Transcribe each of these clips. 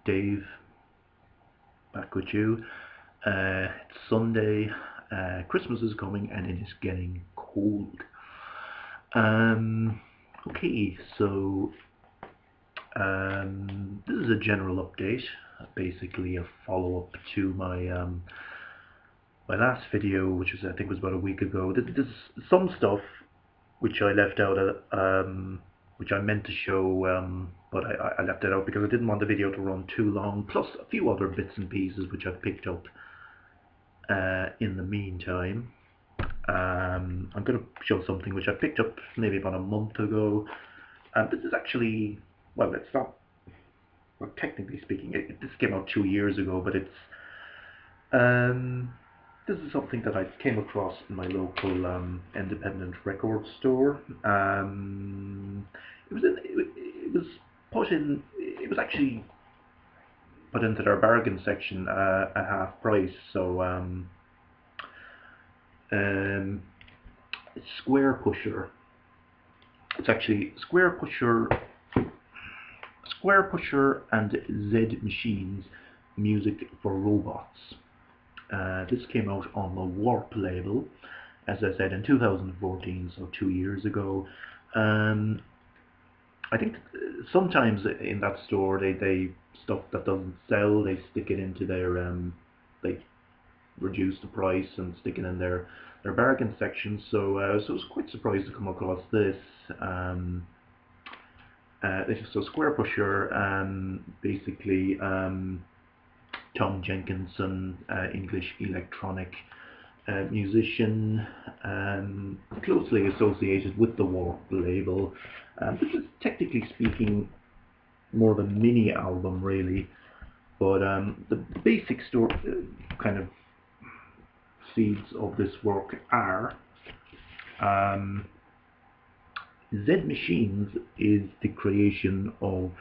Dave, back with you. It's Sunday, Christmas is coming and it is getting cold. Okay, so this is a general update, basically a follow-up to my last video, which was, I think, was about a week ago. There's some stuff which I left out, which I meant to show, but I left it out because I didn't want the video to run too long, plus a few other bits and pieces which I've picked up in the meantime. I'm going to show something which I picked up maybe about a month ago. This is actually, well, it's not, well, technically speaking, this came out 2 years ago, but it's, this is something that I came across in my local independent record store. It was actually put into their bargain section at half price. So it's Squarepusher. It's actually Squarepusher and Z Machines Music for Robots. This came out on the Warp label, as I said, in 2014, so 2 years ago. I think sometimes in that store they stuff that doesn't sell, they stick it into their they reduce the price and stick it in their bargain section. So so I was quite surprised to come across this. So Squarepusher, basically Tom Jenkinson, English electronic musician, closely associated with the Warp label. This is, technically speaking, more of a mini album, really, but the basic story, kind of seeds of this work are Z Machines is the creation of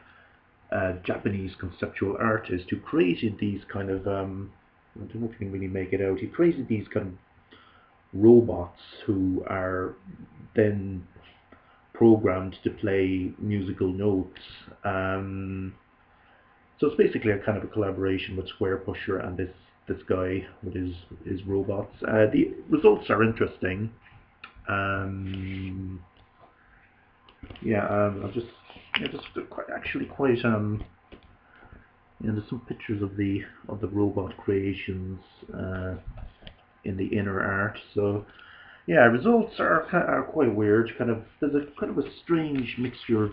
a Japanese conceptual artist who created these kind of, I don't know if you can really make it out, he created these kind of robots who are then programmed to play musical notes. So it's basically a kind of a collaboration with Squarepusher and this guy with his robots. The results are interesting. Actually quite there's some pictures of the robot creations in the inner art. So yeah, results are quite weird. There's a kind of a strange mixture of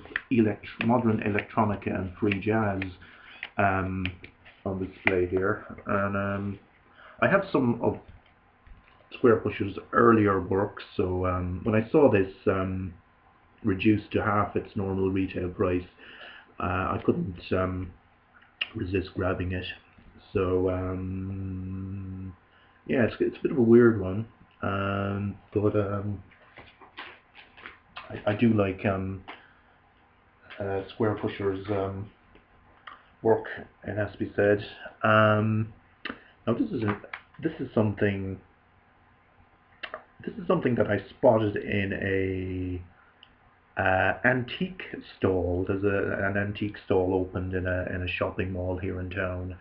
modern electronica and free jazz on display here, and I have some of Squarepusher's earlier works. So when I saw this reduced to half its normal retail price, I couldn't resist grabbing it. So yeah, it's a bit of a weird one, but I do like Squarepusher's work, it has to be said. Now this is something that I spotted in a antique stall. There's an antique stall opened in a shopping mall here in town.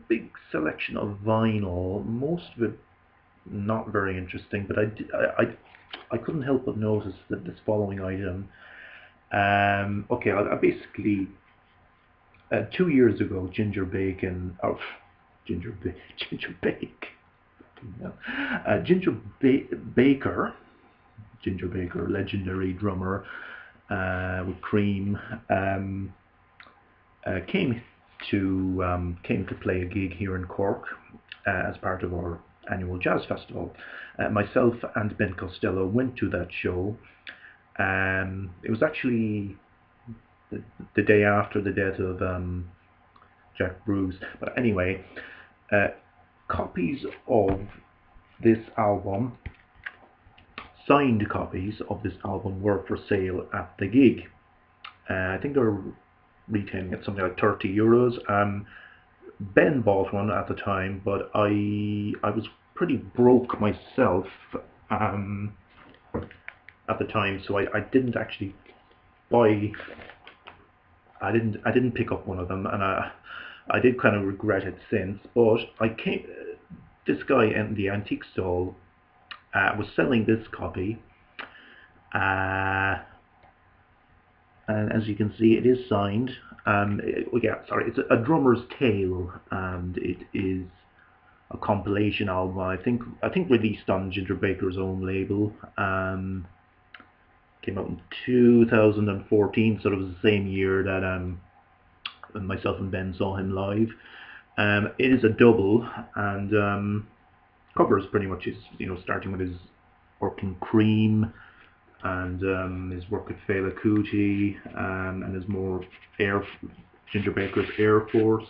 Big selection of vinyl, most of it not very interesting, but I couldn't help but notice that this following item. Okay, I basically 2 years ago, Ginger Baker, legendary drummer with Cream, came to play a gig here in Cork as part of our annual jazz festival. Myself and Ben Costello went to that show. It was actually the day after the death of Jack Bruce. But anyway, copies of this album, signed copies of this album, were for sale at the gig. I think they were retailing at something like €30. Ben bought one at the time, but I was pretty broke myself at the time, so I didn't actually buy I didn't pick up one of them, and I did kind of regret it since. But this guy in the antique stall was selling this copy, and as you can see, it is signed. It's a drummer's tale, and it is a compilation album. I think released on Ginger Baker's own label. Came out in 2014, so it was the same year that myself and Ben saw him live. It is a double, and covers pretty much his, starting with his work in Cream, and his work with Fela Kuti, and his more Ginger Baker's Air Force,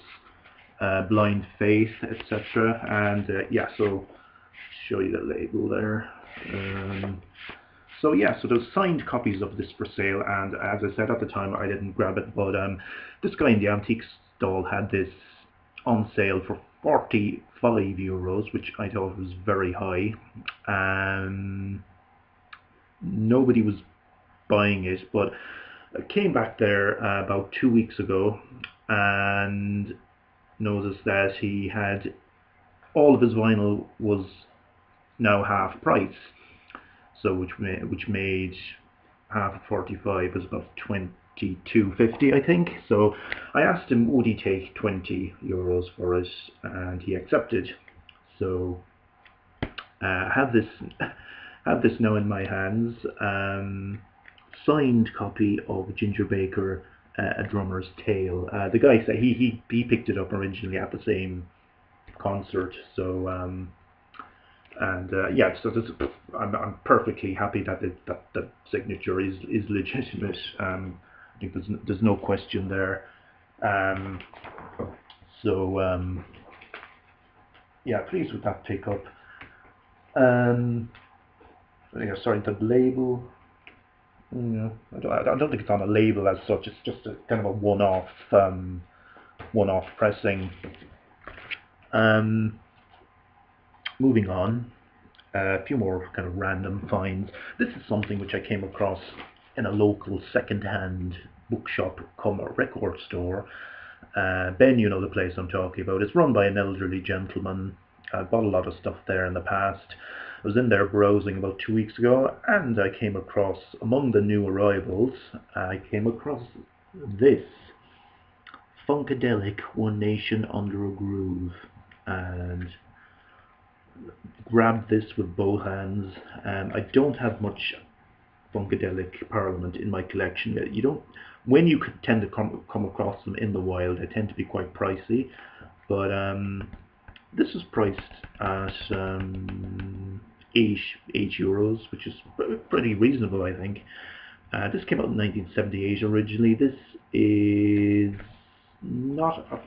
Blind Faith, etc. And so show you the label there. So there's signed copies of this for sale, and as I said at the time, I didn't grab it, but this guy in the antique stall had this on sale for €45, which I thought was very high. Nobody was buying it, but I came back there about 2 weeks ago and noticed that he had all of his vinyl was now half price. So which made half of 45 was about €22.50, I think. So I asked him would he take €20 for it, and he accepted. So have this now in my hands. Signed copy of Ginger Baker, A Drummer's Tale. The guy said he picked it up originally at the same concert. So I'm perfectly happy that the signature is legitimate. I think there's no question there. Pleased with that pickup. Sorry, the label. I don't think it's on a label as such. It's just a kind of a one-off pressing. Moving on, a few more kind of random finds. This is something which I came across in a local second-hand bookshop come a record store. Ben, you know the place I'm talking about. It's run by an elderly gentleman. I bought a lot of stuff there in the past. I was in there browsing about 2 weeks ago, and I came across, among the new arrivals, I came across this Funkadelic, One Nation Under a Groove, and grabbed this with both hands. I don't have much Funkadelic Parliament in my collection. When you tend to come across them in the wild, they tend to be quite pricey, but this is priced at €8, which is pretty reasonable, I think. This came out in 1978 originally. This is not a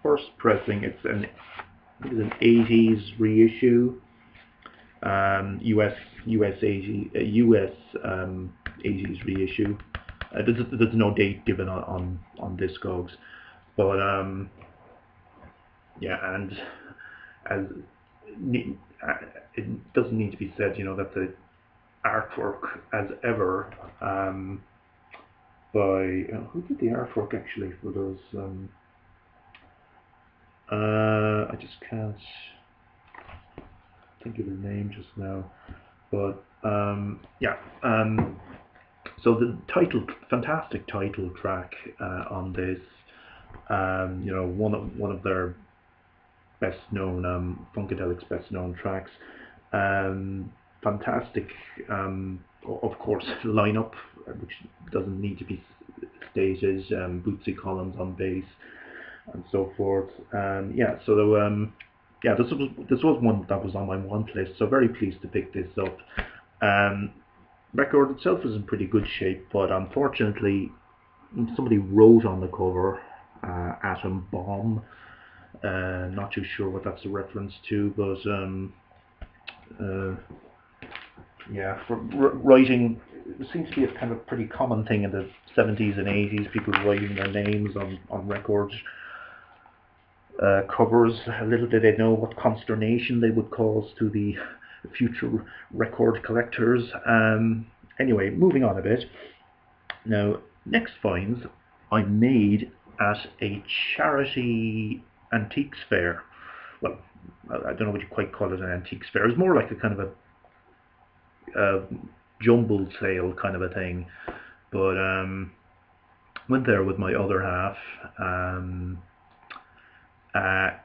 first pressing. It's an 80s reissue, US 80s reissue. There's no date given on Discogs, but and as it doesn't need to be said, that the artwork as ever by who did the artwork actually for those. I just can't think of his name just now, but so the fantastic title track on this, one of their best known, Funkadelic's best known tracks. Fantastic, of course, lineup, which doesn't need to be stated. Bootsy Collins on bass, and so forth. This was one that was on my want list, so very pleased to pick this up. Record itself is in pretty good shape, but unfortunately somebody wrote on the cover Atom Bomb. Not too sure what that's a reference to, but writing seems to be a kind of pretty common thing in the 70s and 80s, people writing their names on records covers. Little did they know what consternation they would cause to the future record collectors. Anyway, moving on a bit. Now, next finds, I made at a charity antiques fair. Well, I don't know what you quite call it, an antiques fair. It's more like a kind of a jumble sale kind of a thing. But went there with my other half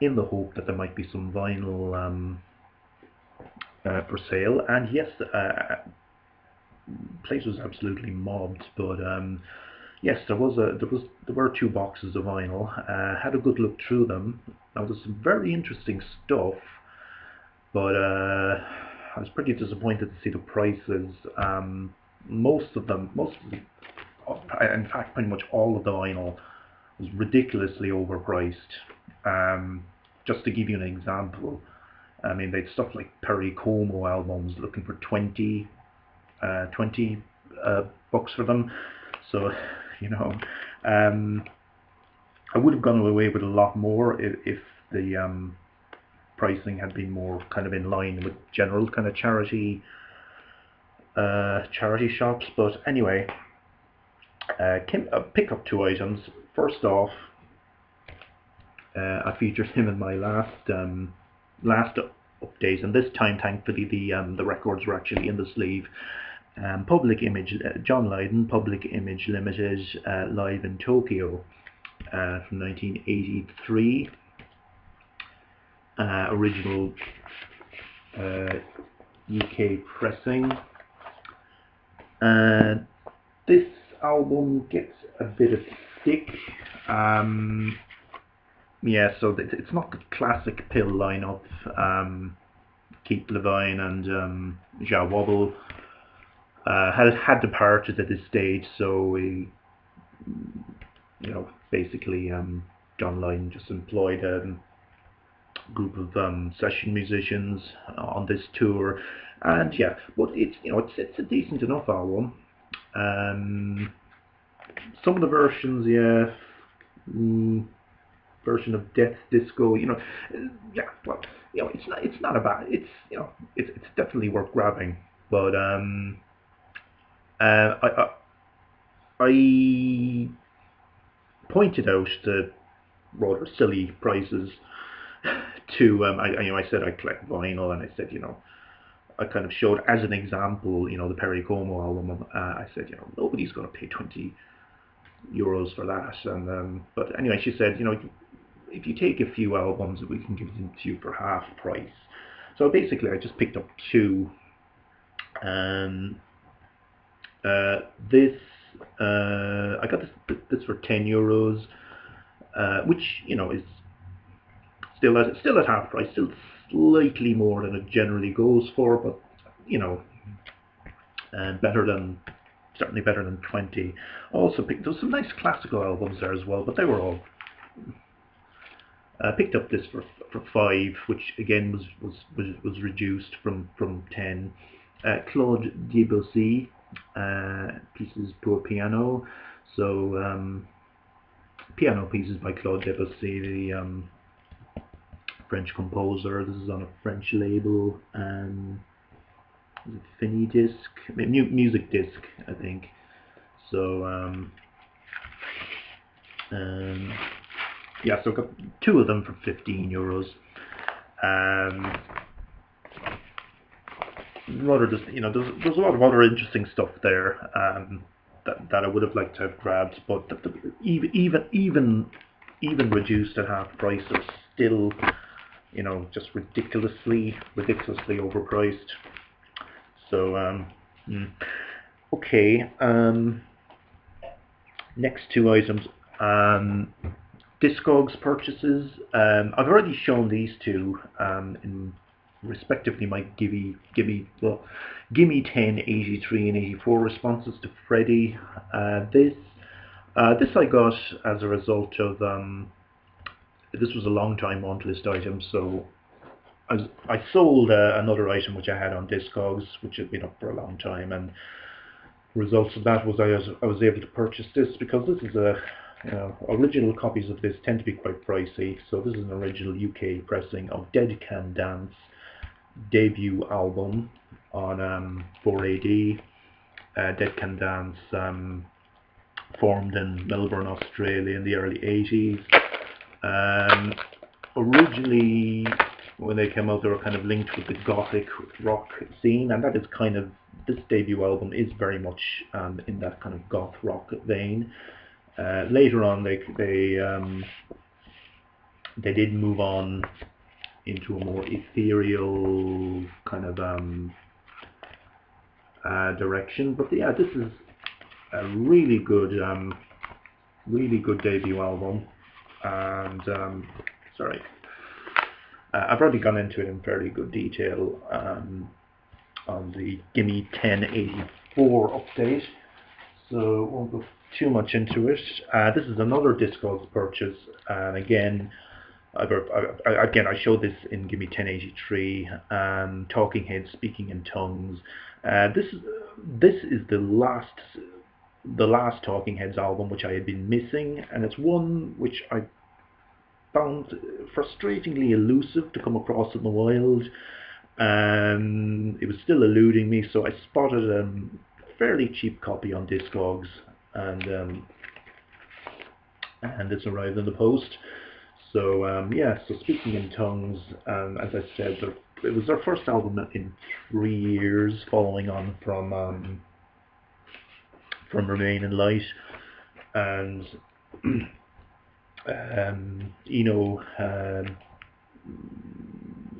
in the hope that there might be some vinyl for sale. And yes, place was absolutely mobbed. But yes, there were 2 boxes of vinyl. Had a good look through them. Now there's some very interesting stuff, but I was pretty disappointed to see the prices. Most of them, in fact, pretty much all of the vinyl was ridiculously overpriced. Just to give you an example, I mean, they'd stuff like Perry Como albums looking for 20 bucks for them. So, you know, I would have gone away with a lot more if the pricing had been more kind of in line with general kind of charity shops. But anyway, pick up 2 items. First off, I featured him in my last update, and this time, thankfully, the records were actually in the sleeve. Public Image, John Lydon, Public Image Limited, live in Tokyo, from 1983. Original UK pressing. This album gets a bit of stick. Yeah, so it's not the classic PIL lineup. Keith Levine and Ja Wobble had departed at this stage, so we, you know, basically John Lydon just employed a group of session musicians on this tour, and yeah, but it's, you know, it's a decent enough album. Some of the versions, yeah. Version of Death Disco, you know, yeah, well, you know, it's not a bad, it's, you know, it's definitely worth grabbing, but I pointed out the rather silly prices to I said I collect vinyl, and I said, you know, I kind of showed as an example, you know, the Perry Como album. I said, you know, nobody's going to pay €20 for that, and but anyway, she said, you know, if you take a few albums, we can give them to you for half price. So basically, I just picked up 2. This I got this for €10, which, you know, is still at half price, still slightly more than it generally goes for, but, you know, certainly better than 20. Also picked up some nice classical albums there as well, but they were all. Picked up this for 5, which again was reduced from 10. Claude Debussy, pieces pour piano. So piano pieces by Claude Debussy, the French composer. This is on a French label. Fini disc, music disc, I think. So yeah, so I got 2 of them for €15. Rather, just, you know, there's a lot of other interesting stuff there that I would have liked to have grabbed, but even reduced at half price is still, you know, just ridiculously overpriced. So okay. Next 2 items. Discogs purchases. I've already shown these 2 in respectively my gimme 10, 83 and 84 responses to Freddie. This I got as a result of this was a long time on list item, so I sold another item which I had on Discogs, which had been up for a long time, and results of that was I was able to purchase this, because this is a, you know, original copies of this tend to be quite pricey. So this is an original UK pressing of Dead Can Dance debut album on 4AD. Dead Can Dance formed in Melbourne, Australia in the early 80s. Originally, when they came out, they were kind of linked with the gothic rock scene, and that is kind of, this debut album is very much in that kind of goth rock vein. Later on, they did move on into a more ethereal kind of direction. But yeah, this is a really good debut album, and sorry, I've already gone into it in fairly good detail on the Gimme 1084 update, so won't go too much into it. This is another Discogs purchase, and again, I showed this in Gimme 1083, Talking Heads Speaking in Tongues. This is the last Talking Heads album which I had been missing, and it's one which I found frustratingly elusive to come across in the wild. It was still eluding me, so I spotted a fairly cheap copy on Discogs, and this arrived in the post. So yeah, so Speaking in Tongues, as I said, it was their first album in 3 years, following on from Remain in Light, and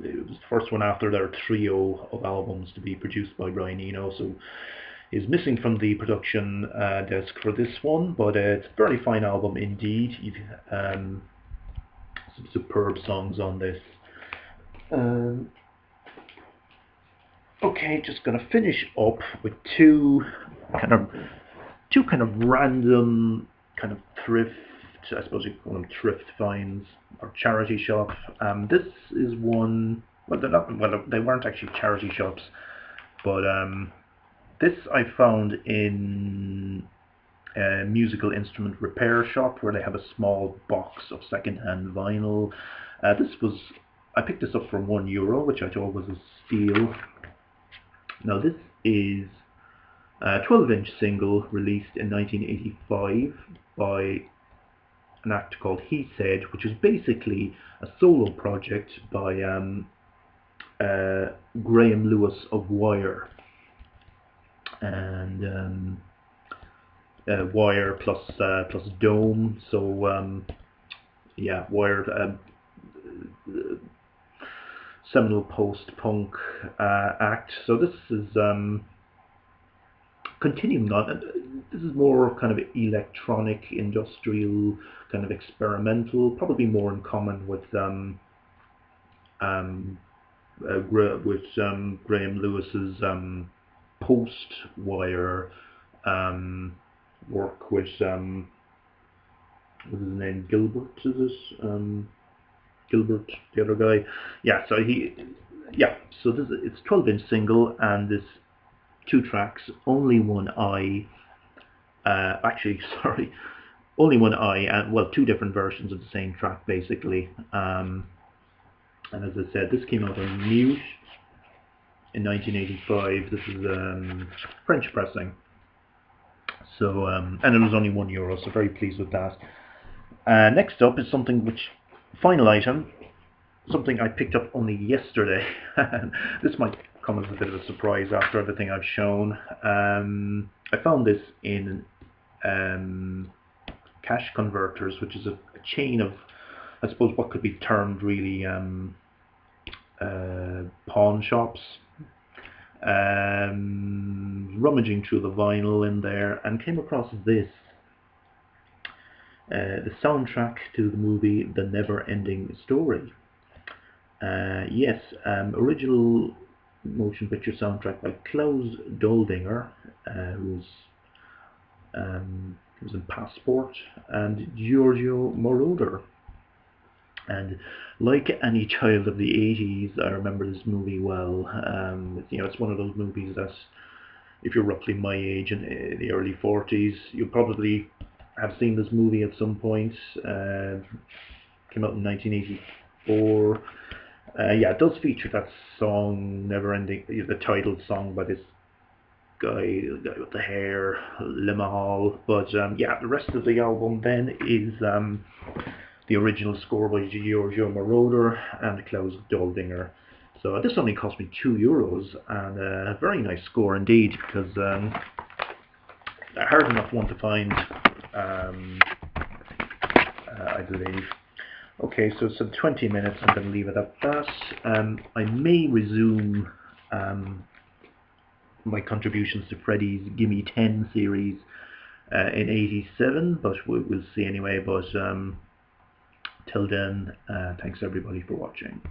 it was the first one after their trio of albums to be produced by Brian Eno, so he's missing from the production desk for this one, but it's a very fine album indeed. Some superb songs on this. Okay, just gonna finish up with two kind of random kind of thrift, I suppose you call them thrift finds or charity shop. This is one. Well, they weren't actually charity shops, but this I found in a musical instrument repair shop where they have a small box of second-hand vinyl. I picked this up for €1, which I thought was a steal. Now this is a 12-inch single released in 1985 by an act called He Said, which is basically a solo project by Graham Lewis of Wire, and Wire plus Dome. So yeah, Wire, seminal post-punk act. So this is continuing on. This is more kind of electronic, industrial, kind of experimental. Probably more in common with Graham Lewis's post-Wire work with what's his name? Gilbert, is it? Gilbert, the other guy. Yeah. So So it's 12-inch single, and this 2 tracks, Only One Eye. Actually, sorry, Only One Eye, and well, 2 different versions of the same track, basically. And as I said, this came out on Mute in 1985. This is French pressing. So, and it was only €1, so very pleased with that. Next up is something final item, something I picked up only yesterday. This might come as a bit of a surprise after everything I've shown. I found this in Cash Converters, which is a chain of, I suppose, what could be termed really pawn shops. Rummaging through the vinyl in there, and came across this, the soundtrack to the movie The Neverending Story. Yes, original motion picture soundtrack by Klaus Doldinger, who was in Passport, and Giorgio Moroder. And like any child of the 80s, I remember this movie well. It's one of those movies that, if you're roughly my age, in the early 40s, you probably have seen this movie at some point. Came out in 1984. Yeah, it does feature that song, Neverending, the title song by this the guy with the hair, Limahall. But yeah, the rest of the album then is the original score by Giorgio Moroder and the Klaus Doldinger. So this only cost me €2, and a very nice score indeed, because a hard enough one to find, I believe. Okay, so it's 20 minutes. I'm going to leave it at that. I may resume my contributions to Freddie's Gimme 10 series in '87, but we'll see anyway. But till then, thanks everybody for watching.